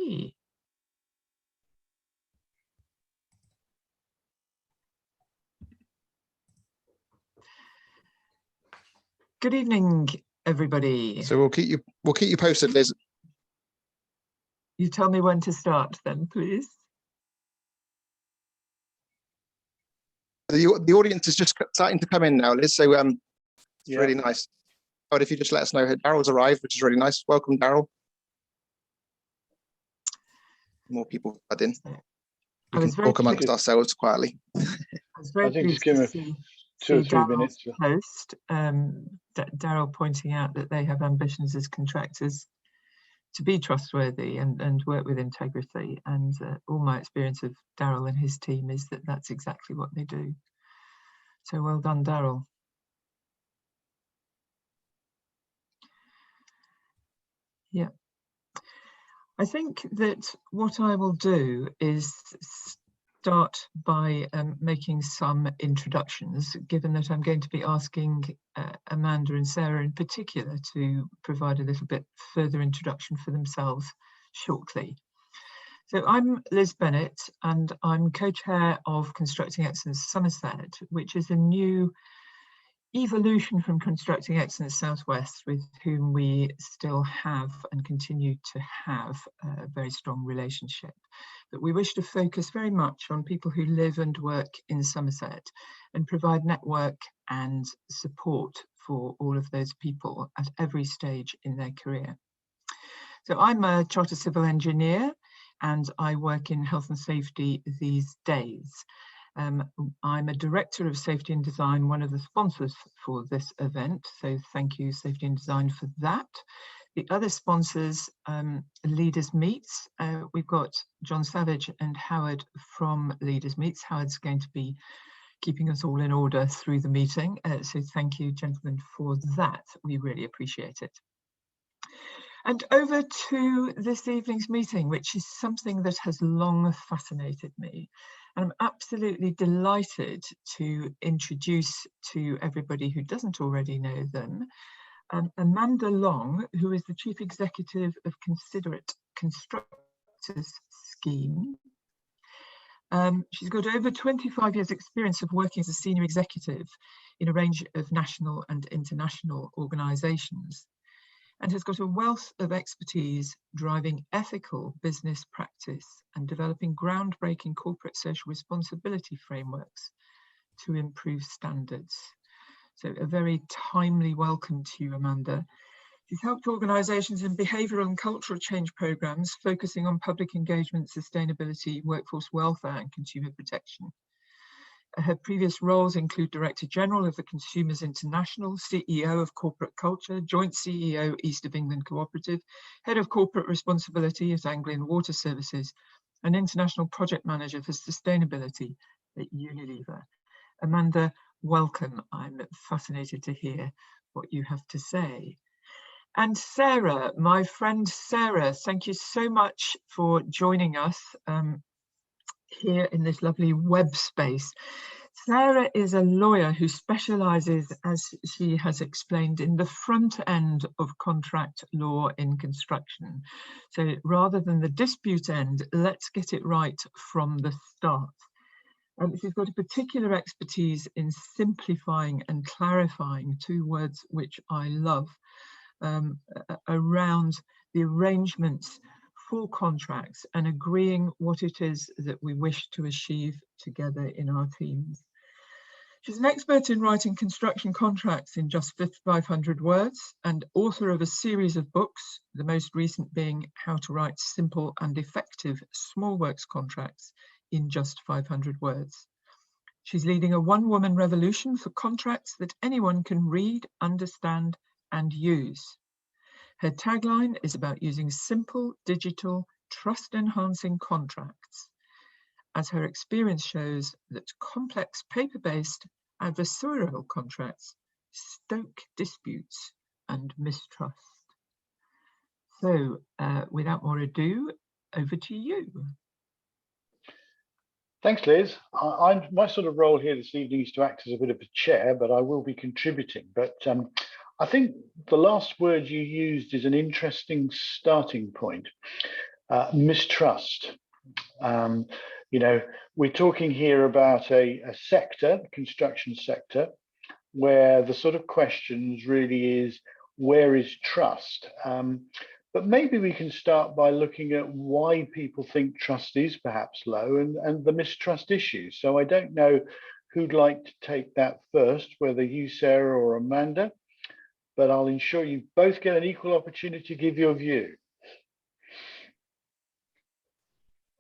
me. Good evening, everybody. So we'll keep you posted, Liz. You tell me when to start then, please. The audience is just starting to come in now, Liz. So it's really nice. But if you just let us know, Daryl's arrived, which is really nice. Welcome, Daryl. More people add in. We can talk amongst ourselves quietly. I was very pleased to see 2 or 3 minutes post. Daryl pointing out that they have ambitions as contractors to be trustworthy and work with integrity, and all my experience of Daryl and his team is that that's exactly what they do. So well done, Daryl. Yeah, I think that what I will do is start by making some introductions, given that I'm going to be asking Amanda and Sarah in particular to provide a little bit further introduction for themselves shortly. So I'm Liz Bennett, and I'm co-chair of Constructing Excellence Somerset, which is a new evolution from Constructing Excellence Southwest, with whom we still have and continue to have a very strong relationship. But we wish to focus very much on people who live and work in Somerset and provide network and support for all of those people at every stage in their career. So I'm a chartered civil engineer and I work in health and safety these days. I'm a director of safety and design, one of the sponsors for this event. So thank you, Safety and Design, for that. The other sponsors, Leaders Meets. We've got John Savage and Howard from Leaders Meets. Howard's going to be keeping us all in order through the meeting. So thank you, gentlemen, for that. We really appreciate it. And over to this evening's meeting, which is something that has long fascinated me. And I'm absolutely delighted to introduce to everybody who doesn't already know them, Amanda Long, who is the Chief Executive of Considerate Constructors Scheme. She's got over 25 years experience of working as a senior executive in a range of national and international organisations, and has got a wealth of expertise driving ethical business practice and developing groundbreaking corporate social responsibility frameworks to improve standards. So a very timely welcome to you, Amanda. She's helped organisations in behavioural and cultural change programmes focusing on public engagement, sustainability, workforce welfare and consumer protection. Her previous roles include Director General of the Consumers International, CEO of Corporate Culture, Joint CEO East of England Cooperative, Head of Corporate Responsibility at Anglian Water Services, and International Project Manager for Sustainability at Unilever. Amanda, welcome. I'm fascinated to hear what you have to say. And Sarah, my friend Sarah, thank you so much for joining us here in this lovely web space. Sarah is a lawyer who specialises, as she has explained, in the front end of contract law in construction. So rather than the dispute end, let's get it right from the start. She's got a particular expertise in simplifying and clarifying, two words which I love, around the arrangements for contracts and agreeing what it is that we wish to achieve together in our teams. She's an expert in writing construction contracts in just 500 words and author of a series of books, the most recent being How to Write Simple and Effective Small Works Contracts in Just 500 Words. She's leading a one-woman revolution for contracts that anyone can read, understand and use. Her tagline is about using simple, digital, trust-enhancing contracts, as her experience shows that complex paper-based adversarial contracts stoke disputes and mistrust. So, without more ado, over to you. Thanks, Liz. My sort of role here this evening is to act as a bit of a chair, but I will be contributing. But I think the last word you used is an interesting starting point. Mistrust. You know, we're talking here about a sector, construction sector, where the sort of questions really is, where is trust? But maybe we can start by looking at why people think trust is perhaps low and the mistrust issues. So I don't know who'd like to take that first, whether you, Sarah, or Amanda, but I'll ensure you both get an equal opportunity to give your view.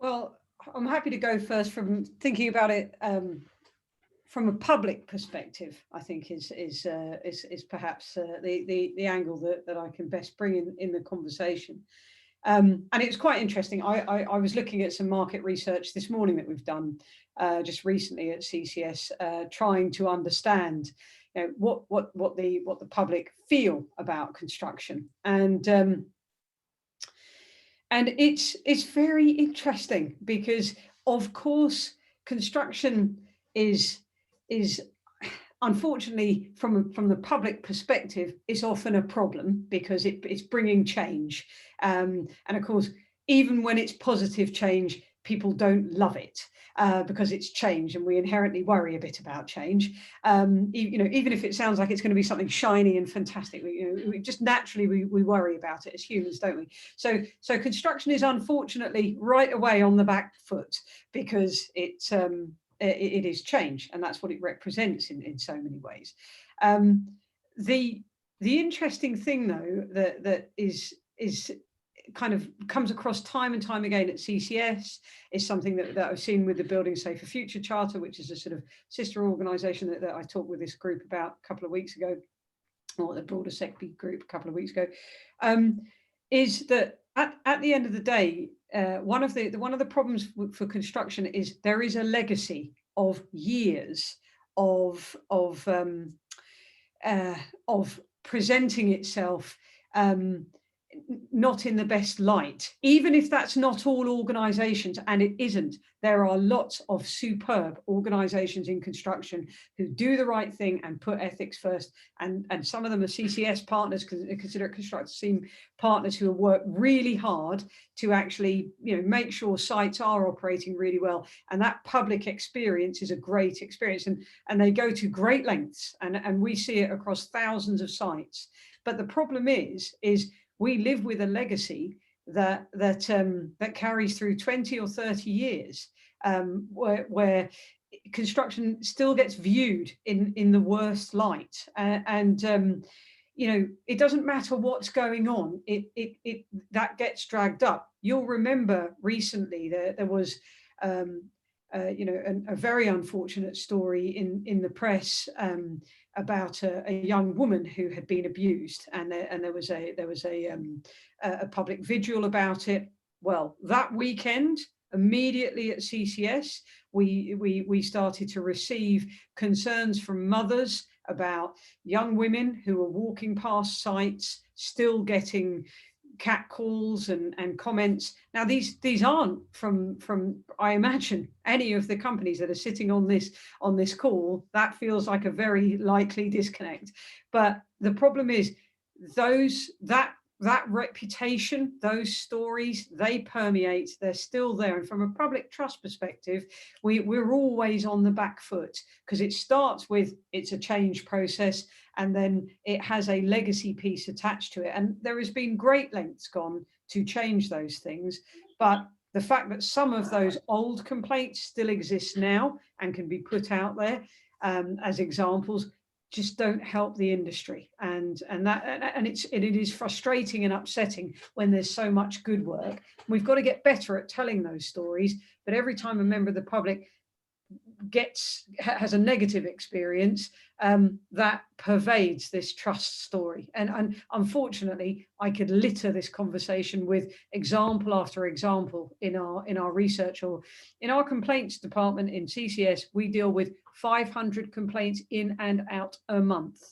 Well, I'm happy to go first from thinking about it from a public perspective. I think is perhaps the angle that I can best bring in the conversation. And it was quite interesting. I was looking at some market research this morning that we've done just recently at CCS, trying to understand, you know, what the public feel about construction, and it's very interesting because, of course, construction is unfortunately from the public perspective is often a problem because it's bringing change, and of course, even when it's positive change, people don't love it because it's change, and we inherently worry a bit about change. You know, even if it sounds like it's going to be something shiny and fantastic, we just naturally we worry about it as humans, don't we? So construction is unfortunately right away on the back foot because it is change, and that's what it represents in so many ways. The interesting thing, though, that is kind of comes across time and time again at CCS is something that I've seen with the Building Safer Future Charter, which is a sort of sister organisation that I talked with this group about a couple of weeks ago, or the broader SECB group a couple of weeks ago, is that at the end of the day, one of the problems for construction is there is a legacy of years of presenting itself not in the best light, even if that's not all organizations, and it isn't. There are lots of superb organizations in construction who do the right thing and put ethics first, and some of them are CCS partners, consider construction partners, who have worked really hard to actually, you know, make sure sites are operating really well, and that public experience is a great experience, and they go to great lengths, and we see it across thousands of sites. But the problem is we live with a legacy that carries through 20 or 30 years, where construction still gets viewed in the worst light, and you know, it doesn't matter what's going on, it that gets dragged up. You'll remember recently there was you know, a very unfortunate story in the press about a young woman who had been abused, and there was a public vigil about it. Well, that weekend, immediately at CCS, we started to receive concerns from mothers about young women who were walking past sites still getting catcalls and comments. Now these aren't from I imagine any of the companies that are sitting on this call. That feels like a very likely disconnect. But the problem is that reputation, those stories, they permeate, they're still there. And from a public trust perspective, we're always on the back foot, because it starts with it's a change process, and then it has a legacy piece attached to it. And there has been great lengths gone to change those things. But the fact that some of those old complaints still exist now and can be put out there as examples just don't help the industry, and it is frustrating and upsetting when there's so much good work. We've got to get better at telling those stories, but every time a member of the public has a negative experience, that pervades this trust story, and unfortunately I could litter this conversation with example after example in our research, or in our complaints department in CCS. We deal with 500 complaints in and out a month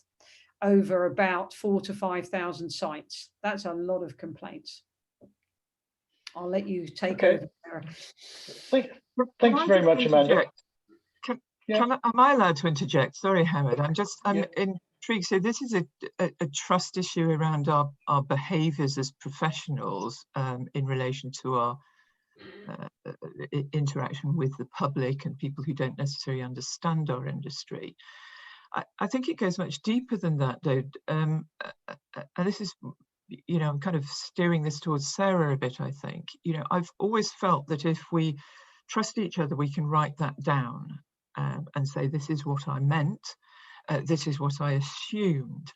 over about 4,000 to 5,000 sites. That's a lot of complaints. I'll let you take over, Sarah. Thanks very much, Amanda. Am I allowed to interject? Sorry, Howard. I'm intrigued. So this is a trust issue around our behaviours as professionals in relation to our interaction with the public and people who don't necessarily understand our industry. I think it goes much deeper than that, though. And this is, you know, I'm kind of steering this towards Sarah a bit, I think. You know, I've always felt that if we trust each other, we can write that down and say, this is what I meant, this is what I assumed.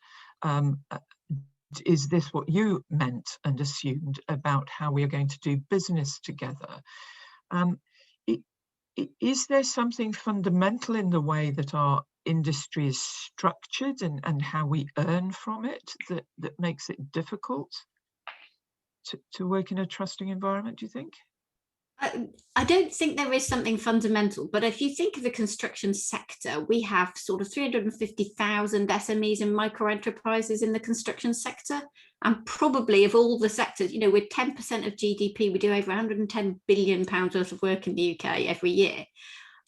Is this what you meant and assumed about how we are going to do business together? Is there something fundamental in the way that our industry is structured and how we earn from it that makes it difficult to work in a trusting environment, do you think? I don't think there is something fundamental, but if you think of the construction sector, we have sort of 350,000 SMEs and micro enterprises in the construction sector. And probably of all the sectors, you know, with 10% of GDP, we do over 110 billion pounds worth of work in the UK every year.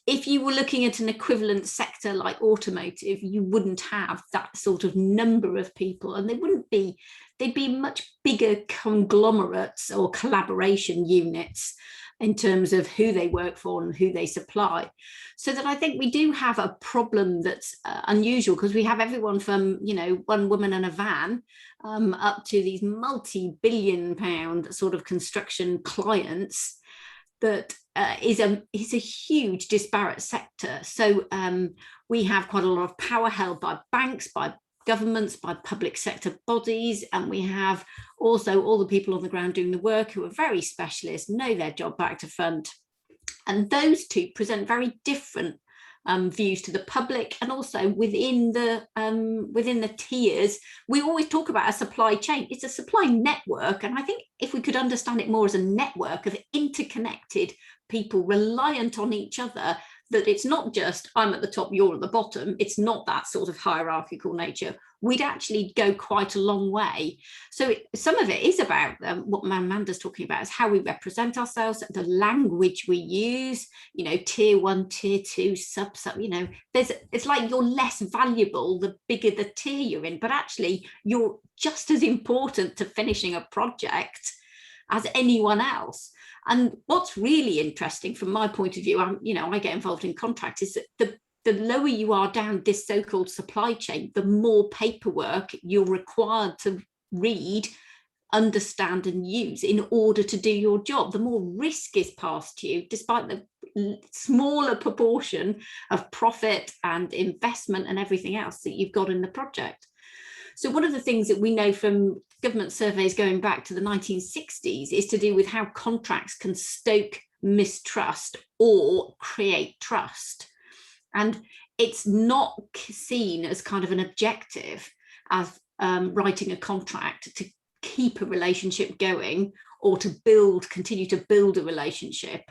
If you were looking at an equivalent sector like automotive, you wouldn't have that sort of number of people, and they'd be much bigger conglomerates or collaboration units in terms of who they work for and who they supply. So that I think we do have a problem that's unusual, because we have everyone from, you know, one woman and a van up to these multi-billion pound sort of construction clients that is a huge disparate sector. So we have quite a lot of power held by banks, by governments, by public sector bodies, and we have also all the people on the ground doing the work who are very specialist, know their job back to front. And those two present very different views to the public, and also within the tiers. We always talk about a supply chain. It's a supply network, and I think if we could understand it more as a network of interconnected people reliant on each other, that it's not just I'm at the top, you're at the bottom. It's not that sort of hierarchical nature. We'd actually go quite a long way. So some of it is about what Amanda's talking about, is how we represent ourselves, the language we use, you know, tier 1, tier 2, sub, you know, it's like you're less valuable the bigger the tier you're in, but actually you're just as important to finishing a project as anyone else. And what's really interesting from my point of view, I get involved in contracts, is that the lower you are down this so-called supply chain, the more paperwork you're required to read, understand and use in order to do your job. The more risk is passed to you, despite the smaller proportion of profit and investment and everything else that you've got in the project. So one of the things that we know from government surveys going back to the 1960s is to do with how contracts can stoke mistrust or create trust. And it's not seen as kind of an objective as writing a contract to keep a relationship going or to continue to build a relationship.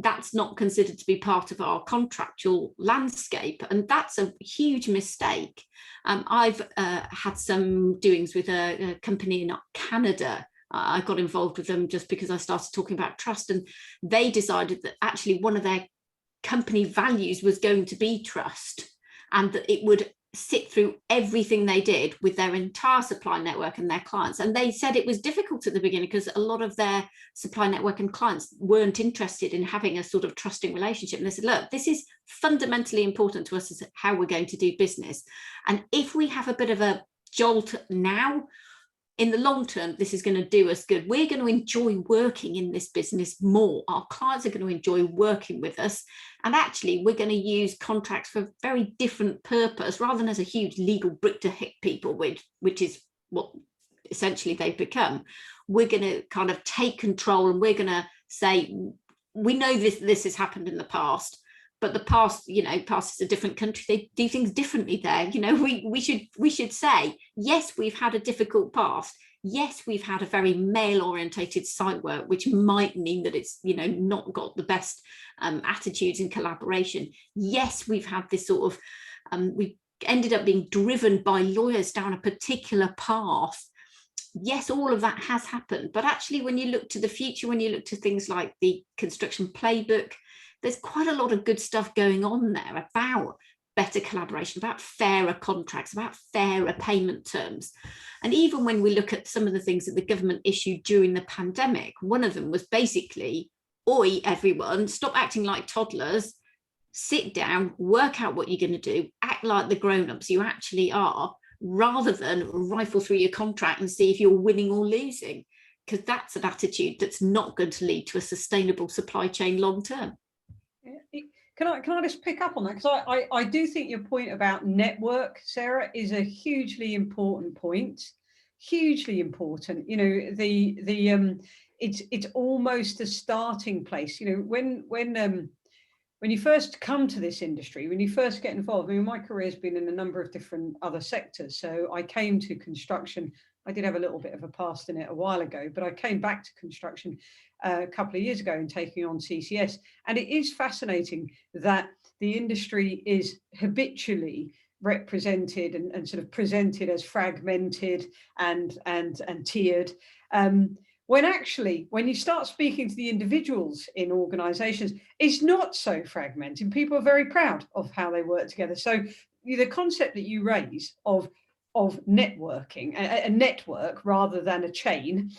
That's not considered to be part of our contractual landscape, and that's a huge mistake. I've had some doings with a company in Canada. I got involved with them just because I started talking about trust, and they decided that actually one of their company values was going to be trust, and that it would sit through everything they did with their entire supply network and their clients. And they said it was difficult at the beginning because a lot of their supply network and clients weren't interested in having a sort of trusting relationship. And they said, look, this is fundamentally important to us as how we're going to do business. And if we have a bit of a jolt now, in the long term, this is going to do us good. We're going to enjoy working in this business more. Our clients are going to enjoy working with us. And actually, we're going to use contracts for a very different purpose, rather than as a huge legal brick to hit people with, which is what essentially they've become. We're going to kind of take control, and we're going to say, we know this has happened in the past, but the past, past is a different country. They do things differently there. We should say, yes, we've had a difficult past. Yes, we've had a very male-orientated site work, which might mean that it's, not got the best attitudes in collaboration. Yes, we've had this sort of, we ended up being driven by lawyers down a particular path. Yes, all of that has happened. But actually, when you look to the future, when you look to things like the construction playbook, there's quite a lot of good stuff going on there about better collaboration, about fairer contracts, about fairer payment terms. And even when we look at some of the things that the government issued during the pandemic, one of them was basically, oi, everyone, stop acting like toddlers, sit down, work out what you're going to do, act like the grown-ups you actually are, rather than rifle through your contract and see if you're winning or losing, because that's an attitude that's not going to lead to a sustainable supply chain long term. Can I just pick up on that? Because I do think your point about network, Sarah, is a hugely important point. Hugely important. You know, it's almost a starting place. You know, when you first come to this industry, when you first get involved, I mean, my career has been in a number of different other sectors. So I came to construction. I did have a little bit of a past in it a while ago, but I came back to construction a couple of years ago and taking on CCS. And it is fascinating that the industry is habitually represented and sort of presented as fragmented and tiered. When actually, when you start speaking to the individuals in organizations, it's not so fragmented. People are very proud of how they work together. So the concept that you raise of networking, a network rather than a chain,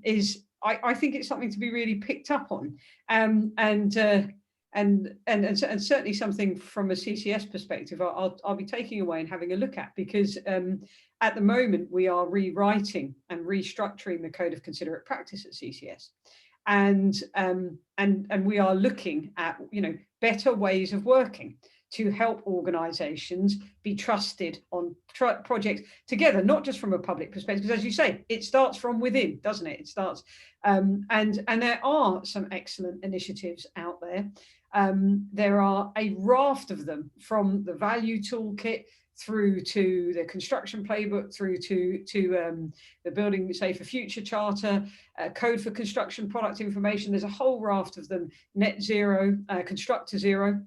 is, I think it's something to be really picked up on, and certainly something from a CCS perspective I'll be taking away and having a look at, because at the moment we are rewriting and restructuring the Code of Considerate Practice at CCS, and we are looking at, you know, better ways of working to help organizations be trusted on projects together, not just from a public perspective, because as you say, it starts from within, doesn't it? It starts, and there are some excellent initiatives out there. There are a raft of them, from the value toolkit through to the construction playbook, through to the Building Safer Future Charter, Code for Construction Product Information. There's a whole raft of them, Net Zero, Construct to Zero.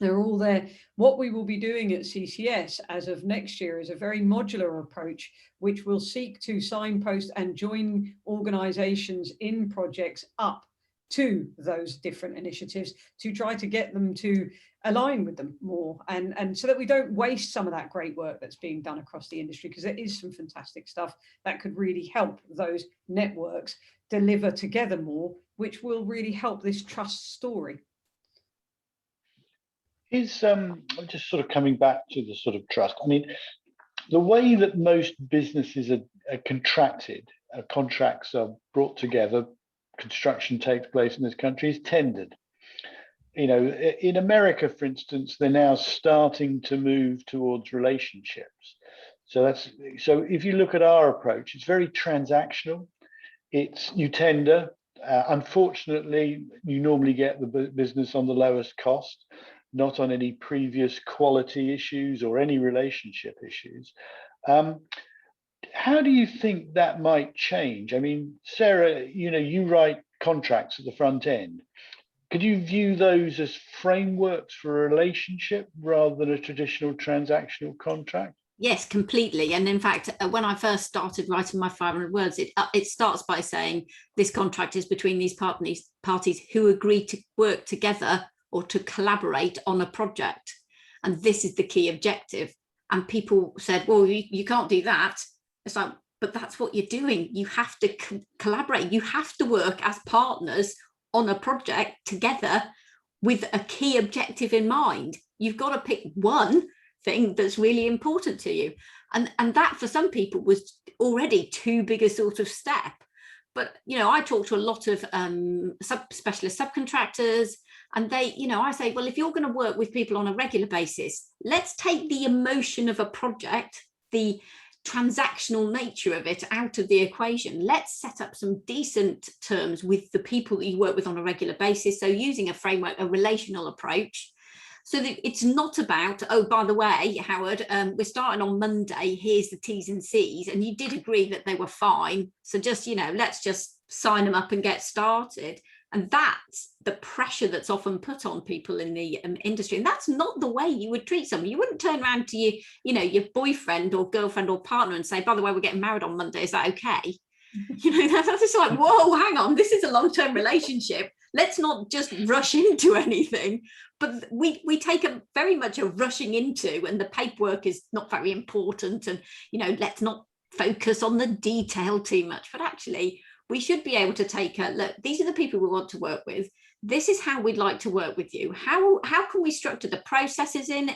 They're all there. What we will be doing at CCS as of next year is a very modular approach, which will seek to signpost and join organizations in projects up to those different initiatives to try to get them to align with them more, and so that we don't waste some of that great work that's being done across the industry, because there is some fantastic stuff that could really help those networks deliver together more, which will really help this trust story. Is just sort of coming back to the sort of trust. I mean, the way that most businesses are contracted, contracts are brought together, construction takes place in this country, is tendered. You know, in America, for instance, they're now starting to move towards relationships. So if you look at our approach, it's very transactional. It's you tender. Unfortunately, you normally get the business on the lowest cost, not on any previous quality issues or any relationship issues. How do you think that might change? I mean, Sarah, you know, you write contracts at the front end. Could you view those as frameworks for a relationship rather than a traditional transactional contract? Yes, completely. And in fact, when I first started writing my 500 words, it starts by saying this contract is between these parties who agree to work together or to collaborate on a project. And this is the key objective. And people said, well, you can't do that. It's like, but that's what you're doing. You have to collaborate. You have to work as partners on a project together with a key objective in mind. You've got to pick one thing that's really important to you. And that for some people was already too big a sort of step. But, you know, I talk to a lot of specialist subcontractors, and they, you know, I say, well, if you're going to work with people on a regular basis, let's take the emotion of a project, the transactional nature of it out of the equation. Let's set up some decent terms with the people that you work with on a regular basis. So using a framework, a relational approach, so that it's not about, oh, by the way, Howard, we're starting on Monday, here's the T's and C's, and you did agree that they were fine. So just, you know, let's just sign them up and get started. And that's the pressure that's often put on people in the industry. And that's not the way you would treat someone. You wouldn't turn around to your boyfriend or girlfriend or partner and say, by the way, we're getting married on Monday. Is that okay? You know, that's just like, whoa, hang on. This is a long-term relationship. let's not just rush into anything. But we take a very much a rushing into, and the paperwork is not very important, and let's not focus on the detail too much. But actually, we should be able to take a look. These are the people we want to work with. This is how we'd like to work with you. How can we structure the processes in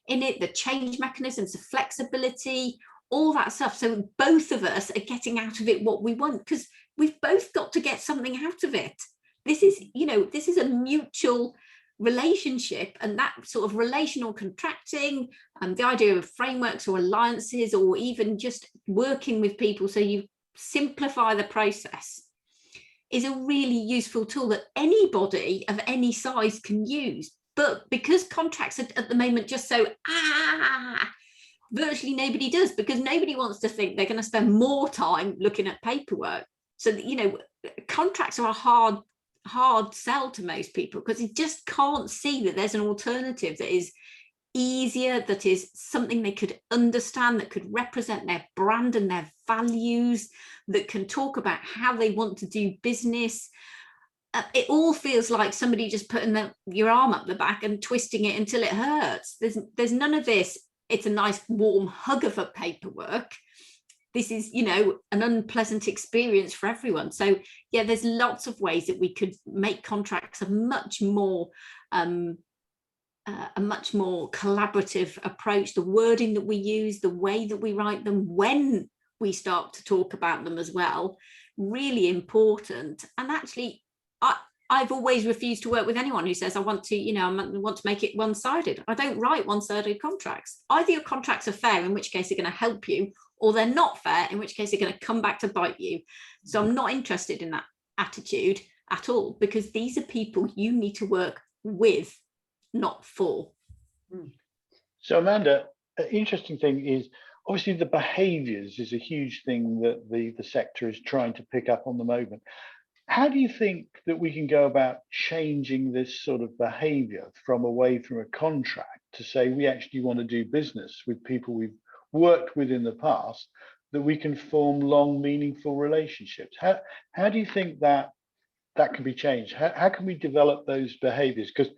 it, the change mechanisms, the flexibility, all that stuff, so both of us are getting out of it what we want, because we've both got to get something out of it. This is a mutual relationship, and that sort of relational contracting, and the idea of frameworks or alliances, or even just working with people so you simplify the process, is a really useful tool that anybody of any size can use. But because contracts are at the moment just so virtually nobody does, because nobody wants to think they're going to spend more time looking at paperwork. So contracts are a hard sell to most people, because they just can't see that there's an alternative that is easier, that is something they could understand, that could represent their brand and their values, that can talk about how they want to do business. It all feels like somebody just putting your arm up the back and twisting it until it hurts. There's none of this. It's a nice warm hug of a paperwork. This is, an unpleasant experience for everyone. So yeah, there's lots of ways that we could make contracts a much more collaborative approach. The wording that we use, the way that we write them, when we start to talk about them as well, really important. And actually, I've always refused to work with anyone who says I want to make it one-sided. I don't write one-sided contracts. Either your contracts are fair, in which case they're going to help you, or they're not fair, in which case they're going to come back to bite you. So I'm not interested in that attitude at all, because these are people you need to work with, not for. So Amanda, an interesting thing is obviously the behaviours is a huge thing that the sector is trying to pick up on the moment. How do you think that we can go about changing this sort of behaviour from away from a contract to say we actually want to do business with people we've worked with in the past, that we can form long, meaningful relationships? How do you think that can be changed? How can we develop those behaviours? Because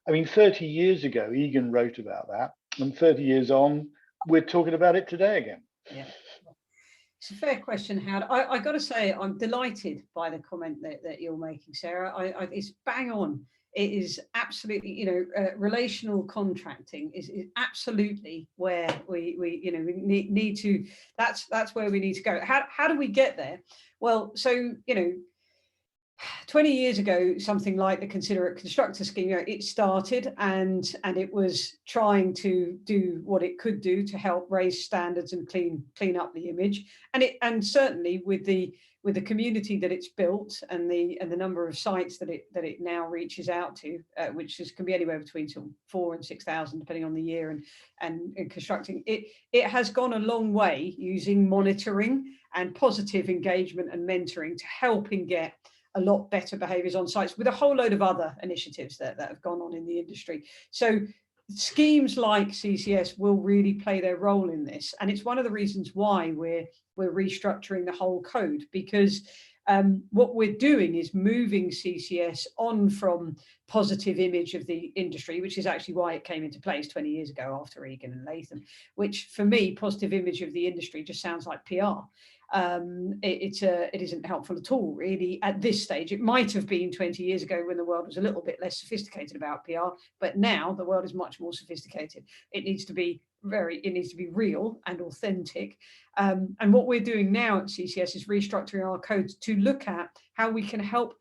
30 years ago, Egan wrote about that, and 30 years on, we're talking about it today again. Yeah. It's a fair question, Howard. I got to say, I'm delighted by the comment that you're making, Sarah. It's bang on. It is absolutely, relational contracting is absolutely where we need to. That's where we need to go. How do we get there? Well, so 20 years ago, something like the Considerate Constructor Scheme, it started and it was trying to do what it could do to help raise standards and clean up the image. And certainly with the community that it's built and the number of sites that it now reaches out to, which can be anywhere between 4,000 and 6,000 depending on the year, and constructing it has gone a long way using monitoring and positive engagement and mentoring to helping get a lot better behaviours on sites, with a whole load of other initiatives that have gone on in the industry. So schemes like CCS will really play their role in this, and it's one of the reasons why we're restructuring the whole code, because what we're doing is moving CCS on from positive image of the industry, which is actually why it came into place 20 years ago after Egan and Latham, which for me, positive image of the industry just sounds like PR. It isn't helpful at all, really, at this stage. It might have been 20 years ago when the world was a little bit less sophisticated about PR, but now the world is much more sophisticated. It needs to be real and authentic. And what we're doing now at CCS is restructuring our codes to look at how we can help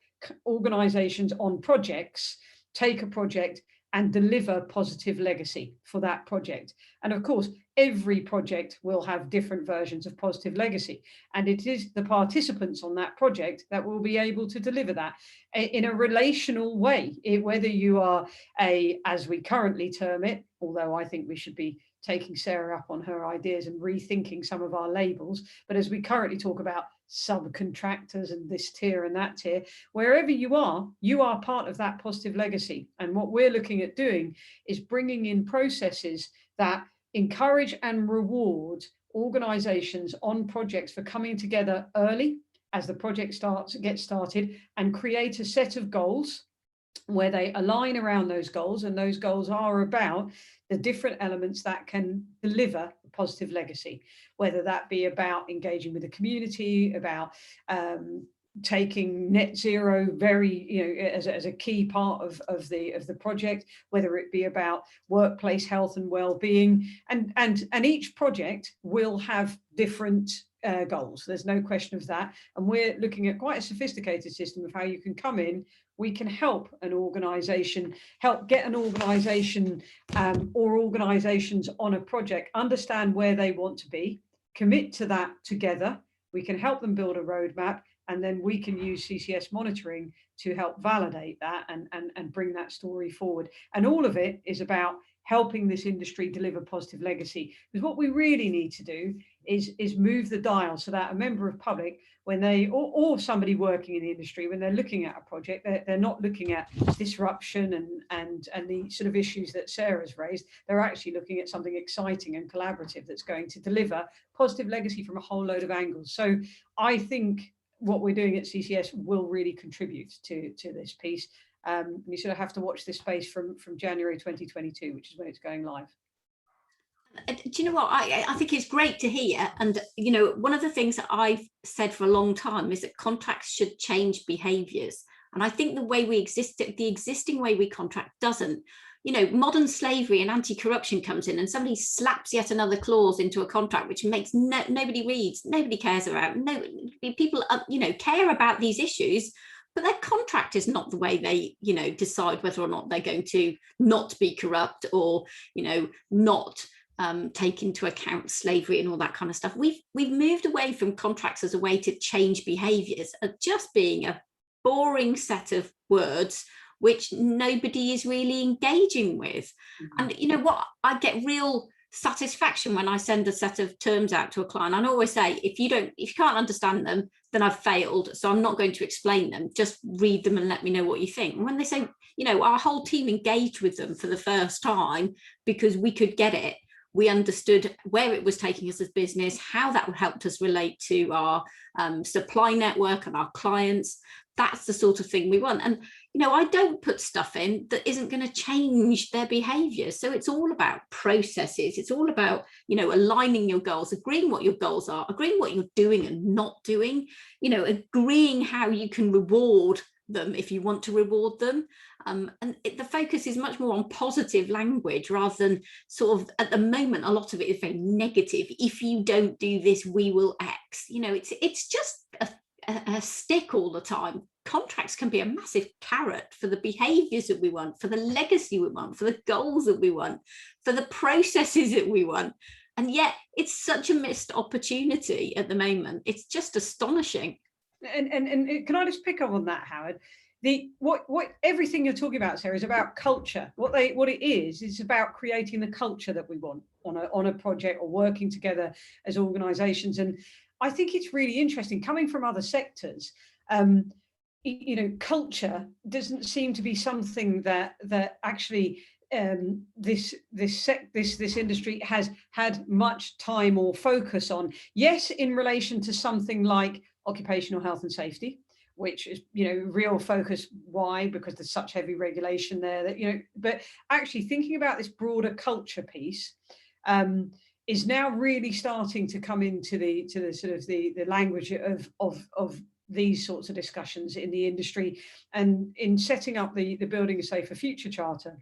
organisations on projects take a project and deliver positive legacy for that project. And of course, every project will have different versions of positive legacy. And it is the participants on that project that will be able to deliver that in a relational way, whether you are as we currently term it, although I think we should be taking Sarah up on her ideas and rethinking some of our labels. But as we currently talk about subcontractors and this tier and that tier, wherever you are part of that positive legacy. And what we're looking at doing is bringing in processes that encourage and reward organizations on projects for coming together early as the project gets started, and create a set of goals where they align around those goals, and those goals are about the different elements that can deliver a positive legacy, whether that be about engaging with the community, about taking net zero very, as a key part of the project, whether it be about workplace health and well-being, and each project will have different goals. There's no question of that. And we're looking at quite a sophisticated system of how you can come in. We can help an organization, help get an organization or organizations on a project, understand where they want to be, commit to that together. We can help them build a roadmap, and then we can use CCS monitoring to help validate that and bring that story forward. And all of it is about helping this industry deliver positive legacy. Because what we really need to do is move the dial so that a member of public, when they, or somebody working in the industry, when they're looking at a project, they're not looking at disruption and the sort of issues that Sarah's raised. They're actually looking at something exciting and collaborative that's going to deliver positive legacy from a whole load of angles. So I think what we're doing at CCS will really contribute to this piece. You sort of have to watch this space from January 2022, which is when it's going live. Do you know what, I think it's great to hear. And one of the things that I've said for a long time is that contracts should change behaviours, and I think the way we exist, the existing way we contract doesn't. Modern slavery and anti-corruption comes in, and somebody slaps yet another clause into a contract which makes nobody reads, nobody cares about. No people care about these issues, but their contract is not the way they decide whether or not they're going to not be corrupt or not take into account slavery and all that kind of stuff. We've moved away from contracts as a way to change behaviours, of just being a boring set of words which nobody is really engaging with. And you know what, I get real satisfaction when I send a set of terms out to a client. I always say, if you can't understand them, then I've failed, so I'm not going to explain them, just read them and let me know what you think. And when they say, our whole team engaged with them for the first time because we could get it, we understood where it was taking us as business, how that helped us relate to our supply network and our clients. That's the sort of thing we want. And I don't put stuff in that isn't going to change their behavior. So it's all about processes. It's all about, aligning your goals, agreeing what your goals are, agreeing what you're doing and not doing, agreeing how you can reward them if you want to reward them. And the focus is much more on positive language rather than sort of, at the moment, a lot of it is very negative. If you don't do this, we will X. It's just a stick all the time. Contracts can be a massive carrot for the behaviors that we want, for the legacy we want, for the goals that we want, for the processes that we want. And yet it's such a missed opportunity at the moment. It's just astonishing. And can I just pick up on that, Howard? What everything you're talking about, Sarah, is about culture. What it is about creating the culture that we want on a project or working together as organizations. And I think it's really interesting coming from other sectors. Culture doesn't seem to be something that actually this industry has had much time or focus on. Yes, in relation to something like occupational health and safety, which is real focus. Why? Because there's such heavy regulation there that but actually thinking about this broader culture piece is now really starting to come into the sort of the language of these sorts of discussions in the industry. And in setting up the Building a Safer Future Charter,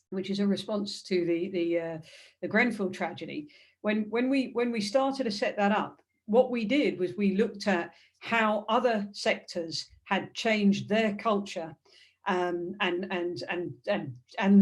which is a response to the Grenfell tragedy, when we started to set that up, what we did was we looked at how other sectors had changed their culture and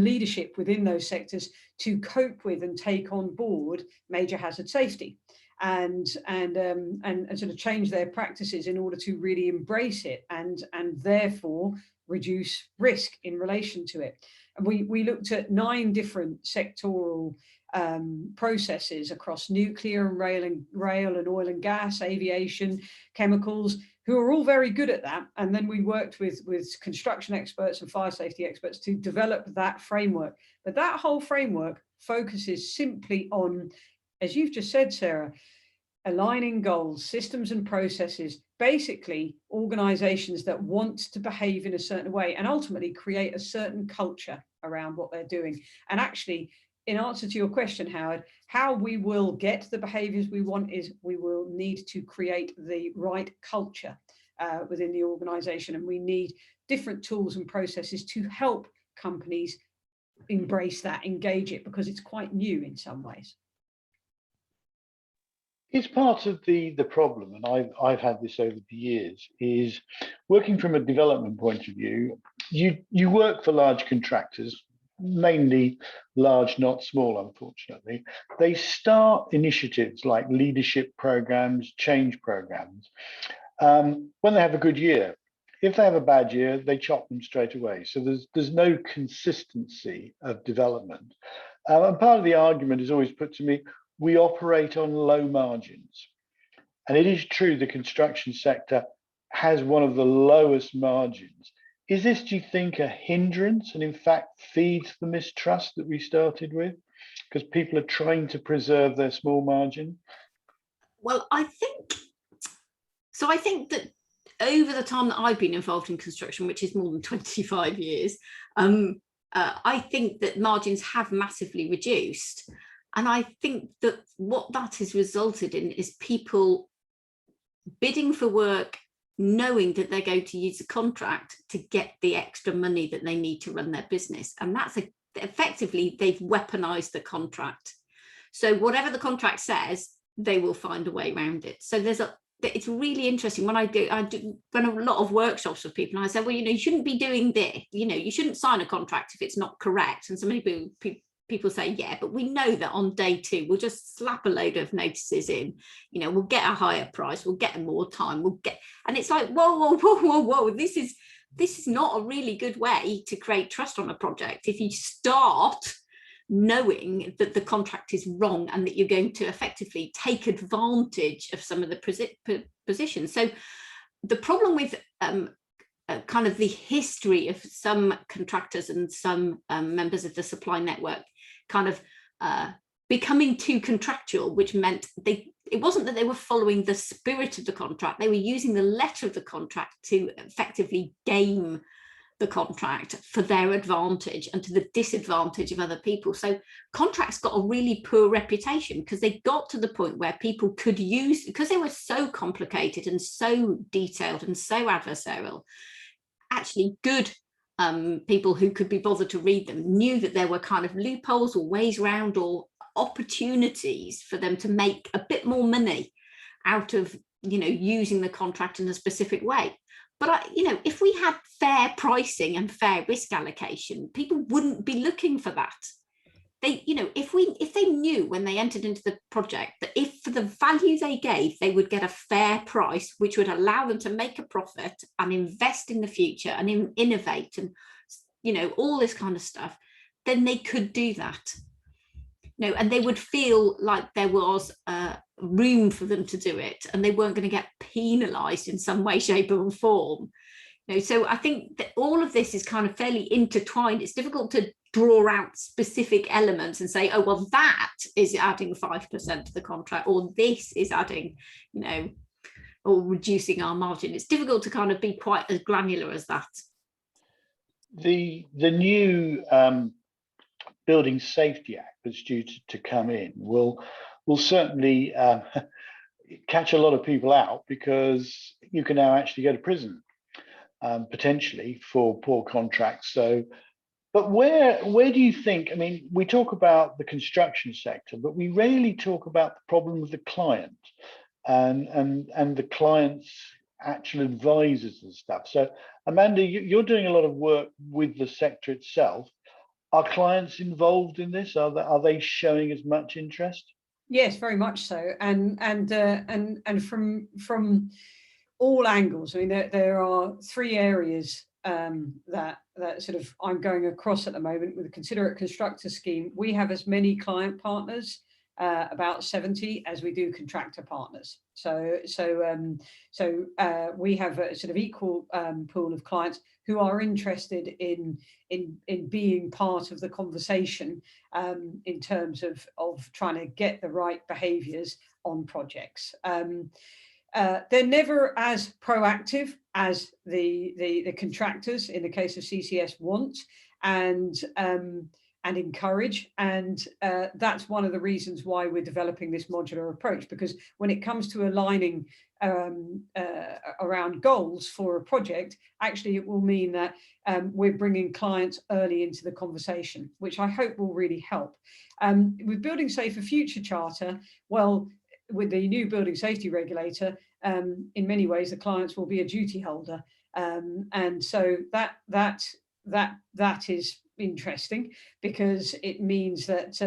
leadership within those sectors to cope with and take on board major hazard safety, and sort of change their practices in order to really embrace it and therefore reduce risk in relation to it. And we looked at 9 different sectoral processes across nuclear and rail and oil and gas, aviation, chemicals, who are all very good at that. And then we worked with construction experts and fire safety experts to develop that framework. But that whole framework focuses simply on, as you've just said, Sarah, aligning goals, systems and processes, basically organizations that want to behave in a certain way and ultimately create a certain culture around what they're doing. And actually, in answer to your question, Howard, how we will get the behaviors we want is we will need to create the right culture within the organization. And we need different tools and processes to help companies embrace that, engage it, because it's quite new in some ways. It's part of the problem, and I've had this over the years, is working from a development point of view. You work for large contractors, mainly large, not small, unfortunately. They start initiatives like leadership programs, change programs, when they have a good year. If they have a bad year, they chop them straight away. So there's no consistency of development. And part of the argument is always put to me, we operate on low margins. And it is true the construction sector has one of the lowest margins. Is this, do you think, a hindrance and in fact feeds the mistrust that we started with? Because people are trying to preserve their small margin? Well, I think that over the time that I've been involved in construction, which is more than 25 years, I think that margins have massively reduced. And I think that what that has resulted in is people bidding for work, knowing that they're going to use a contract to get the extra money that they need to run their business. And that's effectively, they've weaponized the contract. So whatever the contract says, they will find a way around it. So it's really interesting when I run a lot of workshops with people, and I say, well, you shouldn't be doing this, you shouldn't sign a contract if it's not correct. And so many people say, yeah, but we know that on day 2, we'll just slap a load of notices in, we'll get a higher price, we'll get more time, and it's like, whoa, this is not a really good way to create trust on a project. If you start knowing that the contract is wrong and that you're going to effectively take advantage of some of the positions. So the problem with kind of the history of some contractors and some members of the supply network kind of becoming too contractual, which meant it wasn't that they were following the spirit of the contract, they were using the letter of the contract to effectively game the contract for their advantage and to the disadvantage of other people. So contracts got a really poor reputation because they got to the point where people could use, because they were so complicated and so detailed and so adversarial, actually good people who could be bothered to read them knew that there were kind of loopholes or ways around or opportunities for them to make a bit more money out of using the contract in a specific way. But if we had fair pricing and fair risk allocation, people wouldn't be looking for that. If they knew when they entered into the project that if for the value they gave, they would get a fair price, which would allow them to make a profit and invest in the future and innovate and all this kind of stuff, then they could do that. And they would feel like there was room for them to do it, and they weren't going to get penalised in some way, shape, or form. So I think that all of this is kind of fairly intertwined. It's difficult to draw out specific elements and say, oh, well, that is adding 5% to the contract, or this is adding, or reducing our margin. It's difficult to kind of be quite as granular as that. The new Building Safety Act that's due to come in will certainly catch a lot of people out, because you can now actually go to prison potentially for poor contracts. So, but where do you think? I mean, we talk about the construction sector, but we rarely talk about the problem of the client and the client's actual advisors and stuff. So, Amanda, you're doing a lot of work with the sector itself. Are clients involved in this? Are they showing as much interest? Yes, very much so, and from all angles. I mean, there are 3 areas that sort of I'm going across at the moment with the Consider It Constructor scheme. We have as many client partners, about 70, as we do contractor partners. So we have a sort of equal pool of clients who are interested in being part of the conversation in terms of trying to get the right behaviours on projects. They're never as proactive as the contractors in the case of CCS want and encourage, and that's one of the reasons why we're developing this modular approach, because when it comes to aligning around goals for a project, actually it will mean that we're bringing clients early into the conversation, which I hope will really help. With Building Safer Future Charter, well, with the new building safety regulator, in many ways the clients will be a duty holder, and so that is interesting, because it means that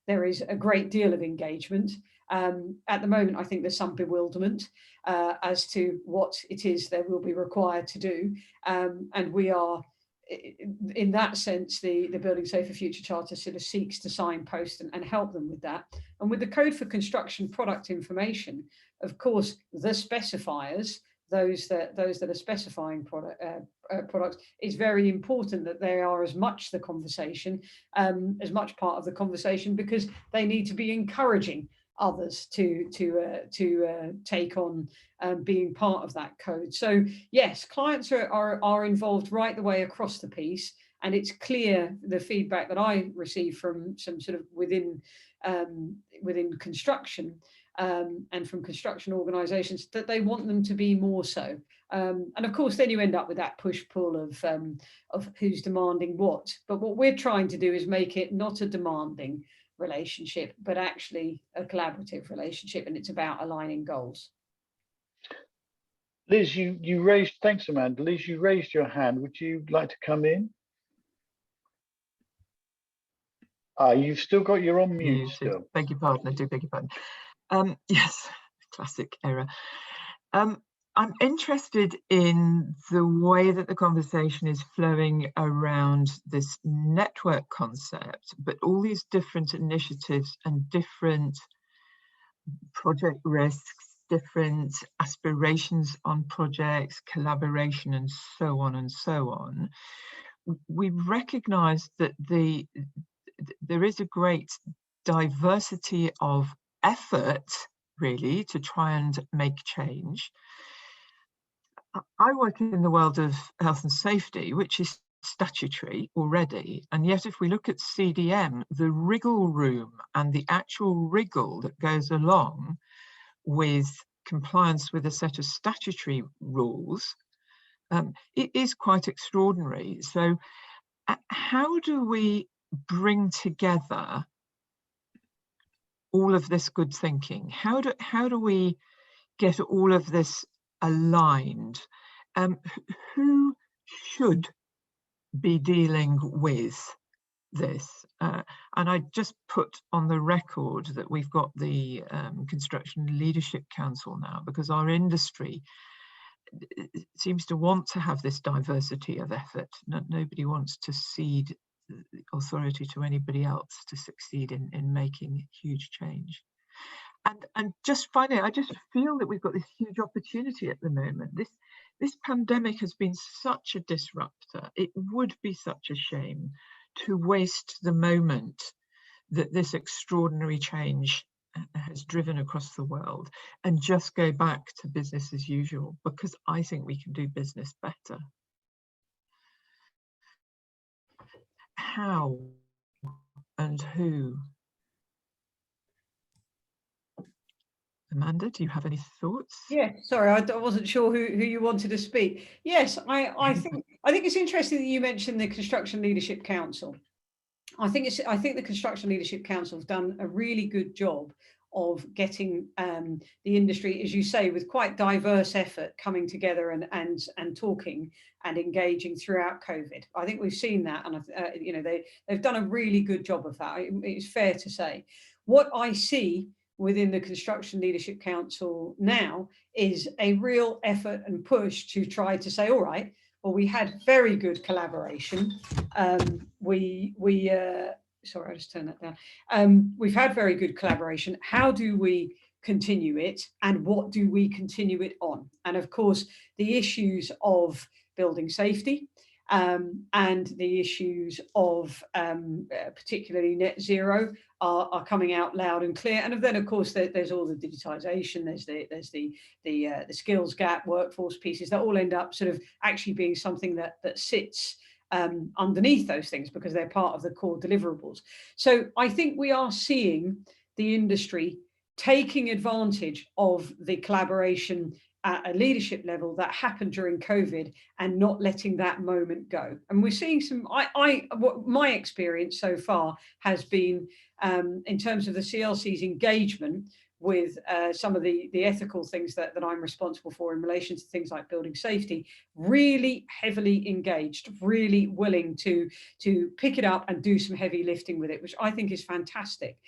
there is a great deal of engagement. At the moment, I think there's some bewilderment as to what it is they will be required to do, and we are, in that sense, the Building Safer Future Charter sort of seeks to signpost and help them with that. And with the Code for Construction Product Information, of course, the specifiers, those that are specifying products, it's very important that they are as much the conversation, as much part of the conversation, because they need to be encouraging others to take on being part of that code. So yes, clients are involved right the way across the piece, and it's clear, the feedback that I receive from some sort of within construction and from construction organisations, that they want them to be more so. And of course, then you end up with that push-pull of who's demanding what. But what we're trying to do is make it not a demanding relationship, but actually a collaborative relationship, and it's about aligning goals. Liz, you raised, thanks Amanda. Liz, you raised your hand. Would you like to come in? You've still got your on mute still. Beg your pardon, I do beg your pardon. Yes, classic error. I'm interested in the way that the conversation is flowing around this network concept, but all these different initiatives and different project risks, different aspirations on projects, collaboration, and so on and so on. We recognize that there is a great diversity of effort, really, to try and make change. I work in the world of health and safety, which is statutory already, and yet if we look at CDM, the wriggle room and the actual wriggle that goes along with compliance with a set of statutory rules, it is quite extraordinary. So how do we bring together all of this good thinking? How do we get all of this aligned? Who should be dealing with this? And I just put on the record that we've got the Construction Leadership Council now, because our industry seems to want to have this diversity of effort. Nobody wants to cede authority to anybody else to succeed in making huge change. And just finally, I just feel that we've got this huge opportunity at the moment. This pandemic has been such a disruptor. It would be such a shame to waste the moment that this extraordinary change has driven across the world and just go back to business as usual, because I think we can do business better. How and who? Amanda, do you have any thoughts? Yeah, sorry, I wasn't sure who you wanted to speak. Yes, I think it's interesting that you mentioned the Construction Leadership Council. I think the Construction Leadership Council have done a really good job of getting the industry, as you say, with quite diverse effort coming together and talking and engaging throughout COVID. I think we've seen that, and you know, they've done a really good job of that. It's fair to say. What I see within the Construction Leadership Council now is a real effort and push to try to say, all right, well, we had very good collaboration. Sorry, I just turned that down. We've had very good collaboration. How do we continue it, and what do we continue it on? And of course, the issues of building safety and the issues of particularly net zero are coming out loud and clear. And then, of course, there's all the digitisation, there's the skills gap, workforce pieces that all end up sort of actually being something that sits underneath those things because they're part of the core deliverables. So I think we are seeing the industry taking advantage of the collaboration at a leadership level that happened during COVID and not letting that moment go. And we're seeing some, what my experience so far has been in terms of the CLC's engagement with some of the ethical things that I'm responsible for in relation to things like building safety, really heavily engaged, really willing to pick it up and do some heavy lifting with it, which I think is fantastic.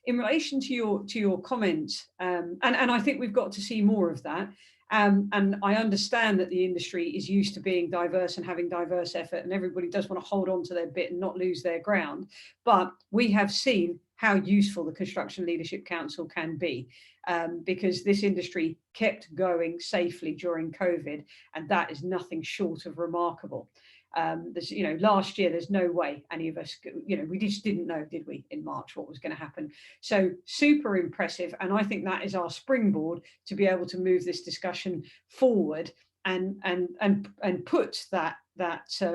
In relation to your comment, and I think we've got to see more of that. And I understand that the industry is used to being diverse and having diverse effort, and everybody does want to hold on to their bit and not lose their ground. But we have seen how useful the Construction Leadership Council can be, because this industry kept going safely during COVID, and that is nothing short of remarkable. There's, last year, there's no way any of us, we just didn't know, did we, in March, what was going to happen. So super impressive. And I think that is our springboard to be able to move this discussion forward and put that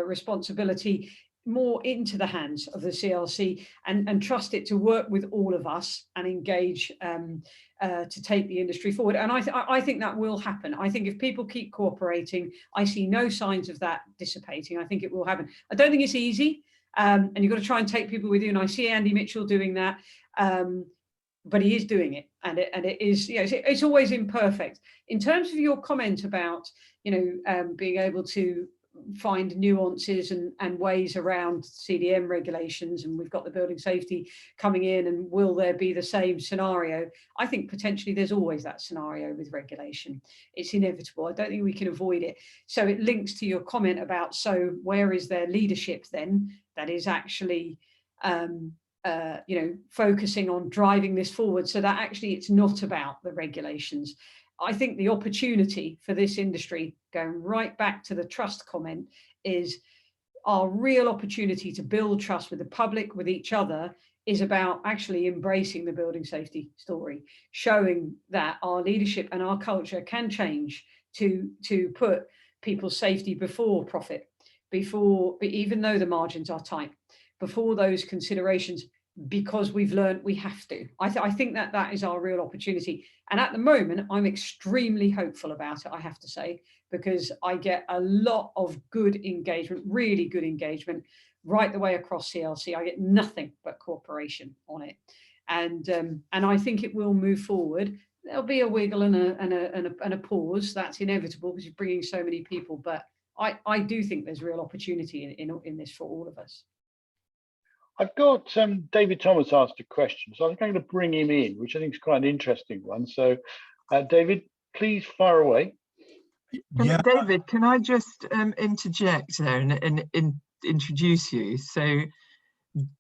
responsibility more into the hands of the CLC and trust it to work with all of us and engage to take the industry forward. And I think that will happen. I think if people keep cooperating, I see no signs of that dissipating. I think it will happen. I don't think it's easy, and you've got to try and take people with you. And I see Andy Mitchell doing that, but he is doing it, and it is, it's always imperfect. In terms of your comment about, being able to find nuances and ways around CDM regulations, and we've got the building safety coming in, and will there be the same scenario? I think potentially there's always that scenario with regulation. It's inevitable. I don't think we can avoid it. So it links to your comment about, so where is their leadership then that is actually focusing on driving this forward, so that actually it's not about the regulations. I think the opportunity for this industry, going right back to the trust comment, is our real opportunity to build trust with the public, with each other, is about actually embracing the building safety story, showing that our leadership and our culture can change to put people's safety before profit, even though the margins are tight, before those considerations, because we've learned we have to. I think that is our real opportunity. And at the moment, I'm extremely hopeful about it, I have to say, because I get a lot of good engagement, really good engagement, right the way across CLC. I get nothing but cooperation on it. And I think it will move forward. There'll be a wiggle and a pause. That's inevitable because you're bringing so many people. But I do think there's real opportunity in this for all of us. I've got David Thomas asked a question, so I'm going to bring him in, which I think is quite an interesting one. So, David, please fire away. Yeah. David, can I just interject there and introduce you? So,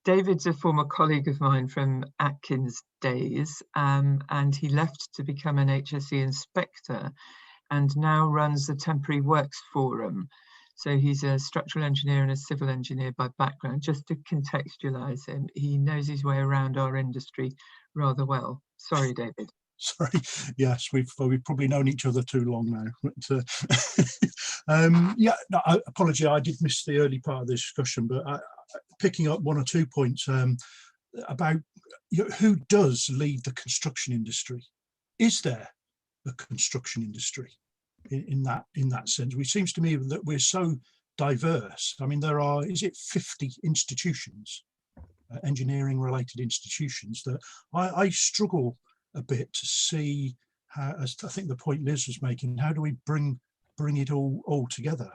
David's a former colleague of mine from Atkins days, and he left to become an HSE inspector and now runs the Temporary Works Forum. So he's a structural engineer and a civil engineer by background. Just to contextualize him, he knows his way around our industry rather well. Sorry, David. Sorry. Yes, we've probably known each other too long now. But, yeah, no, I apologize. I did miss the early part of the discussion, but picking up one or two points about who does lead the construction industry. Is there a construction industry? In that sense, it seems to me that we're so diverse. I mean, there are, is it 50 institutions, engineering related institutions, that I struggle a bit to see how, as I think the point Liz was making, how do we bring it all together?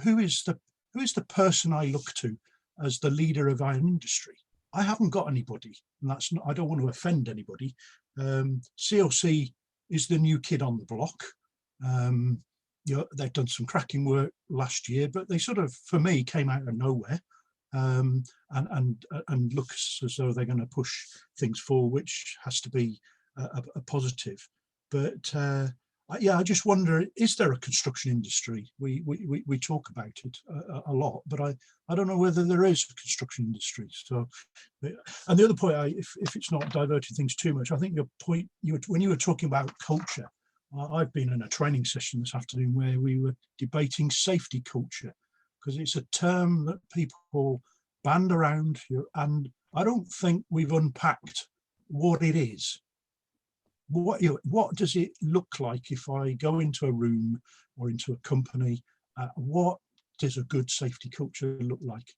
Who is the person I look to as the leader of our industry? I haven't got anybody, and that's not, I don't want to offend anybody. CLC is the new kid on the block. They've done some cracking work last year, but they sort of, for me, came out of nowhere, and looks as though they're going to push things forward, which has to be a positive. But Yeah, I just wonder, is there a construction industry? We talk about it a lot, but I don't know whether there is a construction industry. So, and the other point, if it's not diverting things too much, I think your point, when you were talking about culture, I've been in a training session this afternoon where we were debating safety culture, because it's a term that people band around, and I don't think we've unpacked what it is. What does it look like if I go into a room or into a company? What does a good safety culture look like?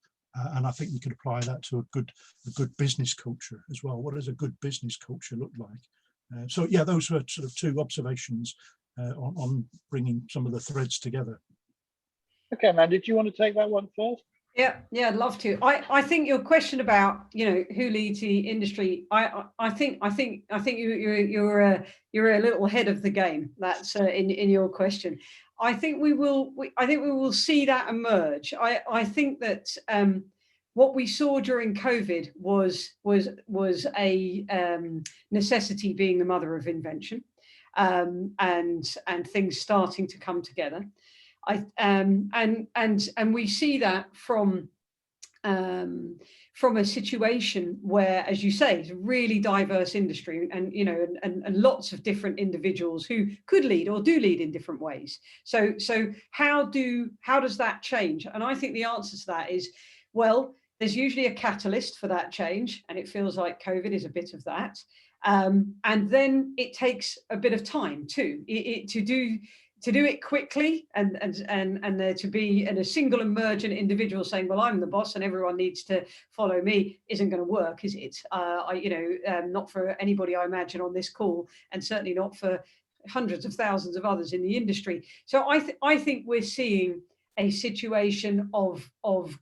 And I think we could apply that to a good business culture as well. What does a good business culture look like? So yeah, those were sort of two observations on bringing some of the threads together. Okay, man, did you want to take that one first? Yeah, I'd love to. I think your question about, you know, who leads the industry, I think you're a little ahead of the game. That's in your question. I think we will see that emerge. I think that what we saw during COVID was a necessity being the mother of invention, and things starting to come together. And we see that from a situation where, as you say, it's a really diverse industry, and you know, and lots of different individuals who could lead or do lead in different ways. So how does that change? And I think the answer to that is, well, there's usually a catalyst for that change, and it feels like COVID is a bit of that. And then it takes a bit of time too, to do it quickly, and there to be a single emergent individual saying, well, I'm the boss and everyone needs to follow me, isn't going to work, is it? Not for anybody, I imagine, on this call, and certainly not for hundreds of thousands of others in the industry. So I think we're seeing a situation of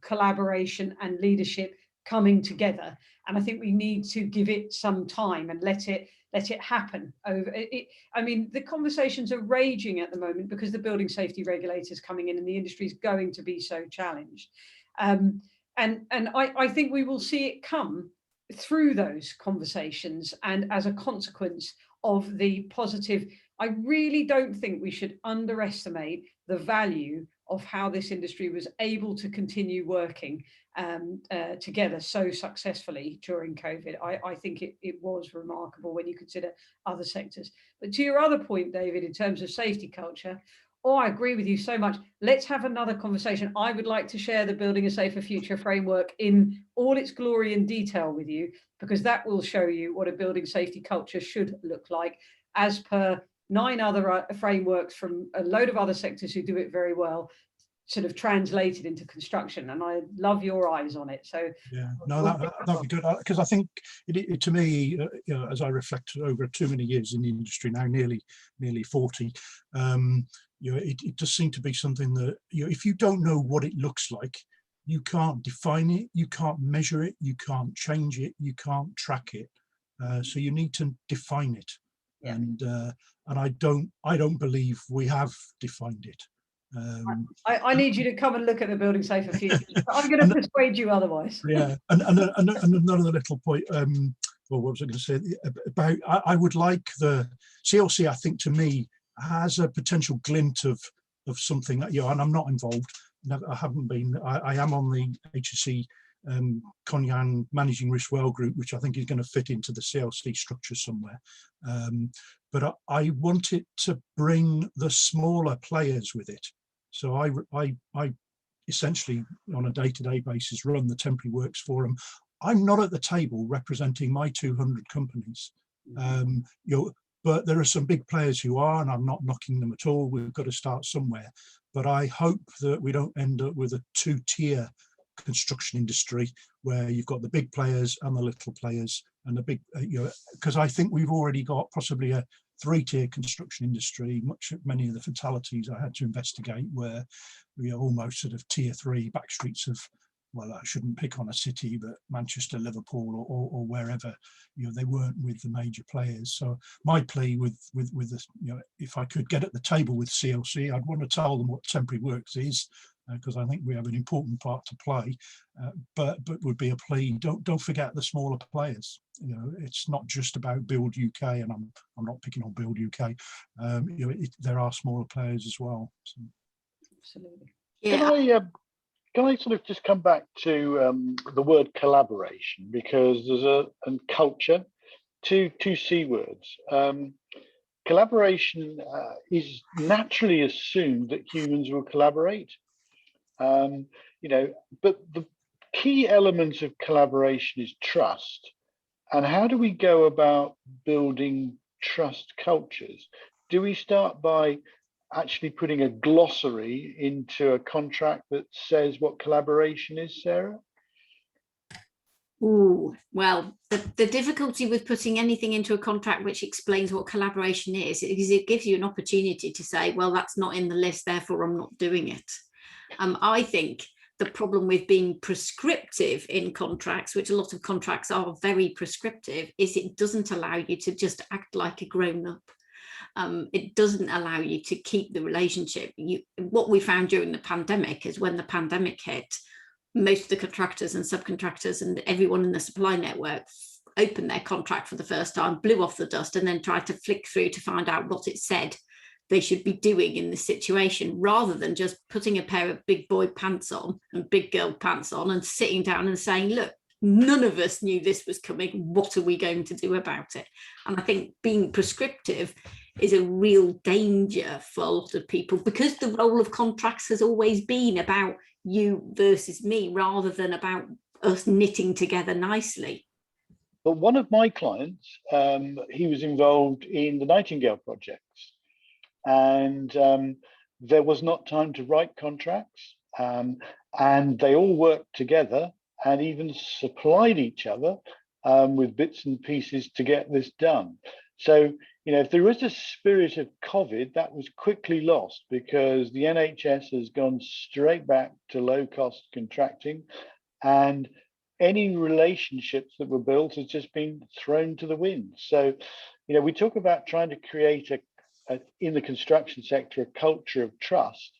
collaboration and leadership coming together, and I think we need to give it some time and let it happen over it. I mean, the conversations are raging at the moment because the building safety regulators coming in and the industry is going to be so challenged. And I think we will see it come through those conversations, and as a consequence of the positive. I really don't think we should underestimate the value of how this industry was able to continue working together so successfully during COVID. I think it was remarkable when you consider other sectors. But to your other point, David, in terms of safety culture, I agree with you so much. Let's have another conversation. I would like to share the Building a Safer Future framework in all its glory and detail with you, because that will show you what a building safety culture should look like, as per 9 other frameworks from a load of other sectors who do it very well, sort of translated into construction. And I love your eyes on it. So yeah, no, that'd be good, because I think it to me, as I reflect over too many years in the industry now, nearly 40, it does seem to be something that, if you don't know what it looks like, you can't define it, you can't measure it, you can't change it, you can't track it. So you need to define it. Yeah. And I don't believe we have defined it. I need you to come and look at the Building Safer Future. I'm going to persuade you otherwise. Yeah, and another little point. Well, what was I going to say about? I would like the CLC. I think, to me, has a potential glint of something that, and I'm not involved. I haven't been. I am on the HSE Conyang Managing Risk Well group, which I think is going to fit into the CLC structure somewhere. But I want it to bring the smaller players with it. So I essentially, on a day-to-day basis, run the Temporary Works Forum. I'm not at the table representing my 200 companies. But there are some big players who are, and I'm not knocking them at all. We've got to start somewhere. But I hope that we don't end up with a 2-tier construction industry where you've got the big players and the little players, and the big, because I think we've already got possibly a 3-tier construction industry. Many of the fatalities I had to investigate were almost sort of tier 3 back streets of, well, I shouldn't pick on a city, but Manchester, Liverpool, or wherever, they weren't with the major players. So my plea with this, if I could get at the table with CLC, I'd want to tell them what Temporary Works is, because I think we have an important part to play. But would be a plea: don't forget the smaller players. You know, it's not just about Build UK, and I'm not picking on Build UK. You know, there are smaller players as well. So. Absolutely. Yeah. Can I sort of just come back to the word collaboration, because there's and culture, two C words. Collaboration is naturally assumed that humans will collaborate, you know, but the key element of collaboration is trust. And how do we go about building trust cultures? Do we start by actually putting a glossary into a contract that says what collaboration is, Sarah? Ooh, well, the difficulty with putting anything into a contract which explains what collaboration is it gives you an opportunity to say, well, that's not in the list, therefore I'm not doing it. I think the problem with being prescriptive in contracts, which a lot of contracts are very prescriptive, is it doesn't allow you to just act like a grown-up. It doesn't allow you to keep the relationship. What we found during the pandemic is when the pandemic hit, most of the contractors and subcontractors and everyone in the supply network opened their contract for the first time, blew off the dust, and then tried to flick through to find out what it said they should be doing in this situation, rather than just putting a pair of big boy pants on and big girl pants on and sitting down and saying, look, none of us knew this was coming. What are we going to do about it? And I think being prescriptive is a real danger for a lot of people, because the role of contracts has always been about you versus me, rather than about us knitting together nicely. But one of my clients, he was involved in the Nightingale projects, and there was not time to write contracts, and they all worked together and even supplied each other with bits and pieces to get this done. So, you know, if there was a spirit of COVID, that was quickly lost, because the NHS has gone straight back to low-cost contracting, and any relationships that were built has just been thrown to the wind. So, you know, we talk about trying to create in the construction sector, a culture of trust.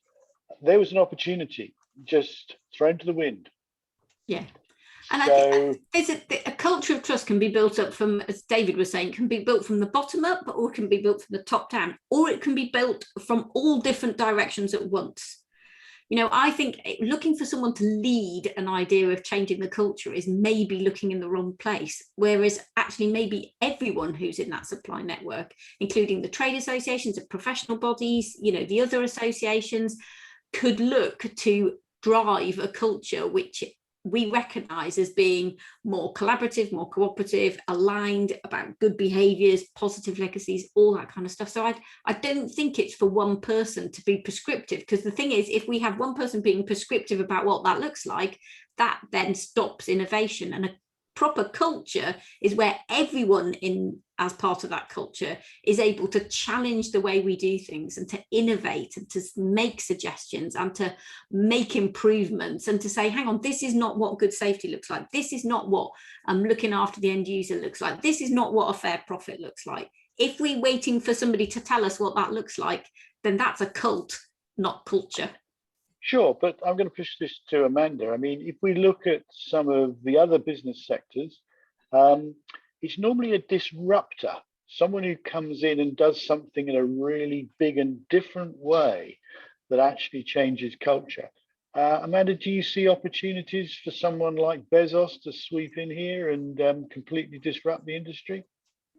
There was an opportunity just thrown to the wind. Yeah. And so, I think a culture of trust can be built up from, as David was saying, can be built from the bottom up, or it can be built from the top down, or it can be built from all different directions at once. You know, I think looking for someone to lead an idea of changing the culture is maybe looking in the wrong place, whereas actually maybe everyone who's in that supply network, including the trade associations, the professional bodies, you know, the other associations, could look to drive a culture which we recognise as being more collaborative, more cooperative, aligned, about good behaviours, positive legacies, all that kind of stuff. So I don't think it's for one person to be prescriptive, because the thing is, if we have one person being prescriptive about what that looks like, that then stops innovation. And a proper culture is where everyone as part of that culture is able to challenge the way we do things, and to innovate, and to make suggestions, and to make improvements, and to say, hang on, this is not what good safety looks like. This is not what looking after the end user looks like. This is not what a fair profit looks like. If we're waiting for somebody to tell us what that looks like, then that's a cult, not culture. Sure, but I'm going to push this to Amanda. I mean, if we look at some of the other business sectors, it's normally a disruptor, someone who comes in and does something in a really big and different way that actually changes culture. Amanda, do you see opportunities for someone like Bezos to sweep in here and completely disrupt the industry?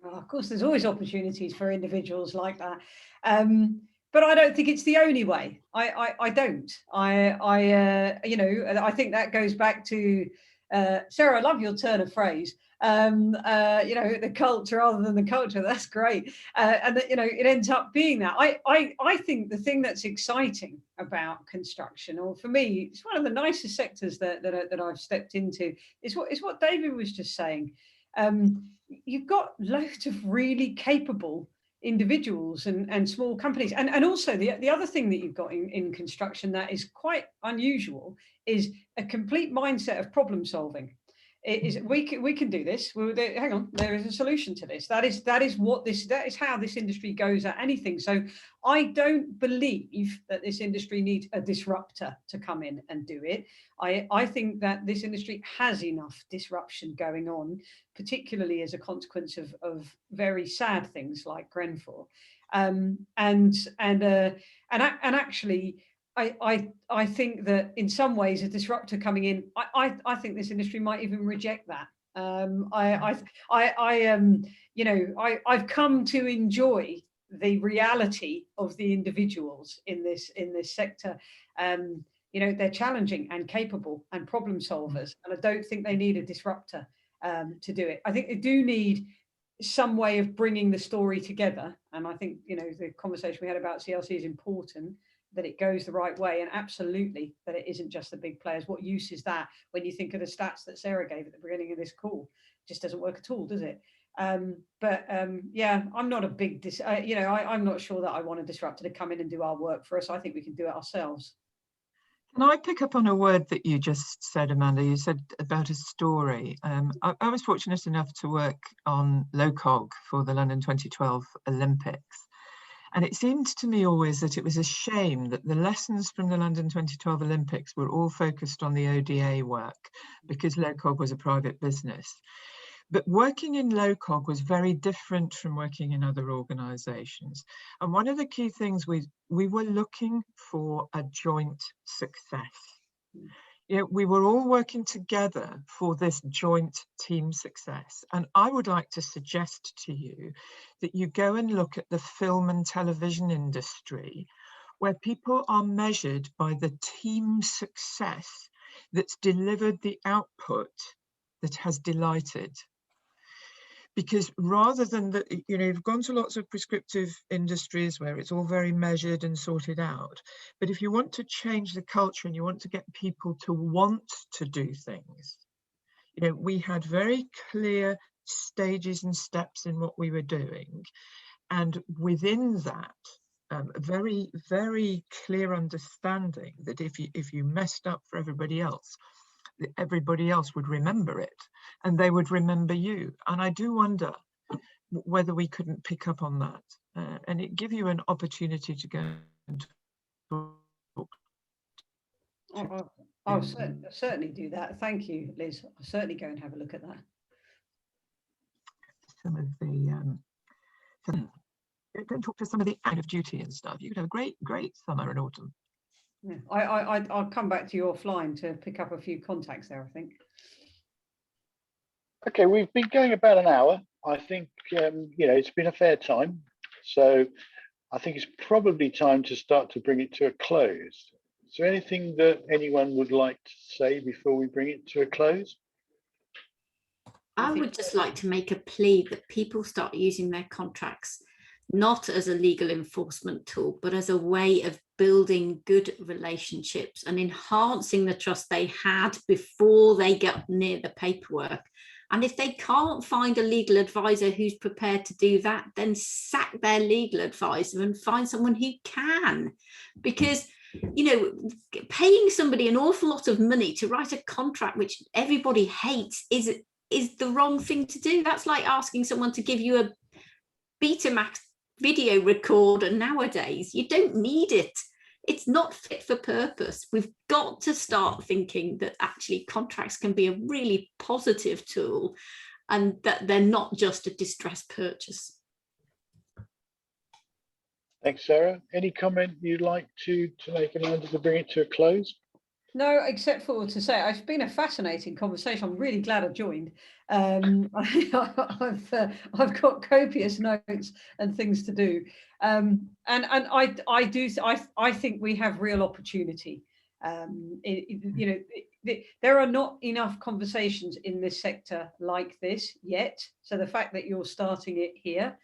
Well, of course, there's always opportunities for individuals like that. But I don't think it's the only way. I don't. You know, I think that goes back to Sarah. I love your turn of phrase. You know, the cult rather than the culture. That's great. And that, you know, it ends up being that. I think the thing that's exciting about construction, or for me, it's one of the nicest sectors that I've stepped into, is what David was just saying. You've got loads of really capable individuals and small companies, and also the other thing that you've got in construction that is quite unusual is a complete mindset of problem solving. we can do this. Hang on, there is a solution to this. That is how this industry goes at anything. So I don't believe that this industry needs a disruptor to come in and do it. I think that this industry has enough disruption going on, particularly as a consequence of very sad things like Grenfell, and actually. I think that in some ways a disruptor coming in, I think this industry might even reject that. I've come to enjoy the reality of the individuals in this sector. They're challenging and capable and problem solvers, and I don't think they need a disruptor to do it. I think they do need some way of bringing the story together, and I think the conversation we had about CLC is important, that it goes the right way, and absolutely that it isn't just the big players. What use is that when you think of the stats that Sarah gave at the beginning of this call? It just doesn't work at all, does it? Yeah, I'm not a big I'm not sure that I want a disruptor to come in and do our work for us. I think we can do it ourselves. Can I pick up on a word that you just said, Amanda? You said about a story. I was fortunate enough to work on LOCOG for the London 2012 Olympics. And it seemed to me always that it was a shame that the lessons from the London 2012 Olympics were all focused on the ODA work, because LOCOG was a private business. But working in LOCOG was very different from working in other organisations. And one of the key things we were looking for a joint success. We were all working together for this joint team success. And I would like to suggest to you that you go and look at the film and television industry, where people are measured by the team success that's delivered the output that has delighted. Because rather than that, you've gone to lots of prescriptive industries where it's all very measured and sorted out. But if you want to change the culture and you want to get people to want to do things, we had very clear stages and steps in what we were doing. And within that, a very, very clear understanding that if you messed up for everybody else would remember it, and they would remember you. And I do wonder whether we couldn't pick up on that, and it give you an opportunity to go and talk. I'll certainly do that. Thank you, Liz. I'll certainly go and have a look at that. Some of the go and talk to some of the out of duty and stuff. You could have a great summer and autumn. Yeah, I'll come back to you offline to pick up a few contacts there, I think. Okay, we've been going about an hour. I think, it's been a fair time. So I think it's probably time to start to bring it to a close. Is there anything that anyone would like to say before we bring it to a close? I would just like to make a plea that people start using their contracts not as a legal enforcement tool, but as a way of building good relationships and enhancing the trust they had before they get near the paperwork. And if they can't find a legal advisor who's prepared to do that, then sack their legal advisor and find someone who can. Because, paying somebody an awful lot of money to write a contract which everybody hates is the wrong thing to do. That's like asking someone to give you a Betamax video recorder nowadays. You don't need it. It's not fit for purpose. We've got to start thinking that actually contracts can be a really positive tool and that they're not just a distressed purchase. Thanks, Sarah. Any comment you'd like to make, Amanda, to bring it to a close? No, except for to say it's been a fascinating conversation. I'm really glad I joined. I've got copious notes and things to do, and I think we have real opportunity. There are not enough conversations in this sector like this yet. So the fact that you're starting it here,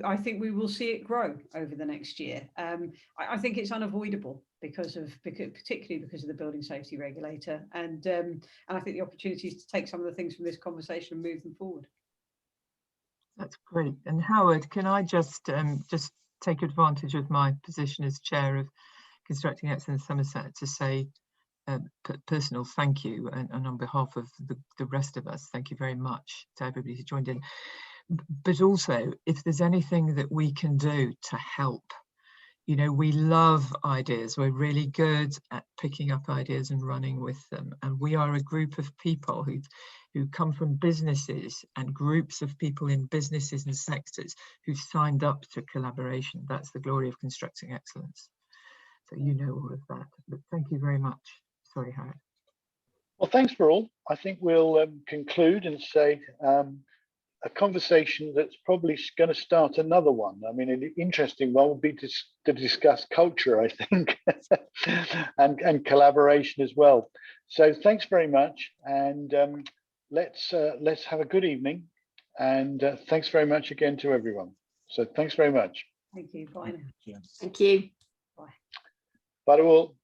I think we will see it grow over the next year. I think it's unavoidable particularly because of the building safety regulator, and I think the opportunity is to take some of the things from this conversation and move them forward. That's great. And Howard, can I just take advantage of my position as chair of Constructing Excellence Somerset to say personal thank you, and on behalf of the rest of us, thank you very much to everybody who joined in. But also, if there's anything that we can do to help, you know, we love ideas. We're really good at picking up ideas and running with them. And we are a group of people who come from businesses and groups of people in businesses and sectors who've signed up to collaboration. That's the glory of constructing excellence. So you know all of that. But thank you very much. Sorry, Harry. Well, thanks for all. I think we'll conclude and say a conversation that's probably going to start another one. I mean, an interesting one would be to discuss culture, I think, and collaboration as well. So thanks very much, and let's have a good evening, and thanks very much again to everyone. So thanks very much. Thank you. Bye now. Thank you. Bye to all.